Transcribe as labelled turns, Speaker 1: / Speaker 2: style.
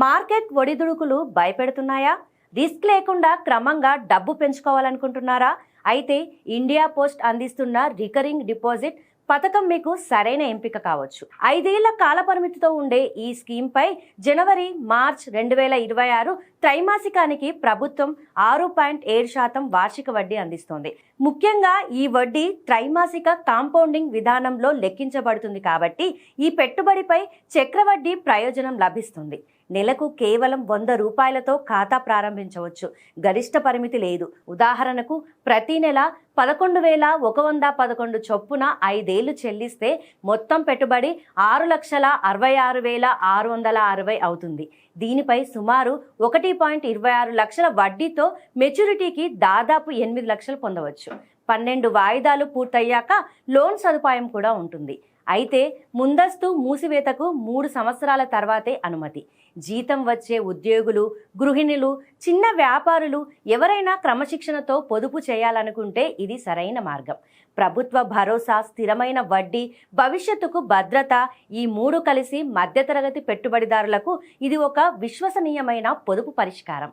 Speaker 1: Market ఒడిదుడుకులు భయపెడుతున్నాయా? Risk లేకుండా క్రమంగా డబ్బు పెంచుకోవాలనుకుంటున్నారా? అయితే ఇండియా పోస్ట్ అందిస్తున్న రికరింగ్ డిపాజిట్ పథకం మీకు సరైన ఎంపిక కావచ్చు. 5 ఏళ్ల కాలపరిమితితో ఉండే ఈ స్కీమ్పై జనవరి మార్చ్ 2026 త్రైమాసికానికి ప్రభుత్వం 6.7% వార్షిక వడ్డీ అందిస్తోంది. ముఖ్యంగా ఈ వడ్డీ త్రైమాసిక కాంపౌండింగ్ విధానంలో లెక్కించబడుతుంది కాబట్టి ఈ పెట్టుబడిపై చక్రవడ్డీ ప్రయోజనం లభిస్తుంది. నెలకు కేవలం 100 రూపాయలతో ఖాతా ప్రారంభించవచ్చు. గరిష్ట పరిమితి లేదు. ఉదాహరణకు ప్రతి నెల 11,111 చొప్పున 5 ఏళ్లు చెల్లిస్తే మొత్తం పెట్టుబడి 6,66,660 అవుతుంది. దీనిపై సుమారు 1.26 లక్షల వడ్డీతో మెచ్యూరిటీకి దాదాపు 8 లక్షలు పొందవచ్చు. 12 వాయిదాలు పూర్తయ్యాక లోన్ సదుపాయం కూడా ఉంటుంది. అయితే ముందస్తు మూసివేతకు 3 సంవత్సరాల తర్వాతే అనుమతి. జీతం వచ్చే ఉద్యోగులు, గృహిణులు, చిన్న వ్యాపారులు ఎవరైనా క్రమశిక్షణతో పొదుపు చేయాలనుకుంటే ఇది సరైన మార్గం. ప్రభుత్వ భరోసా, స్థిరమైన వడ్డీ, భవిష్యత్తుకు భద్రత, ఈ 3 కలిసి మధ్యతరగతి పెట్టుబడిదారులకు ఇది ఒక విశ్వసనీయమైన పొదుపు పరిష్కారం.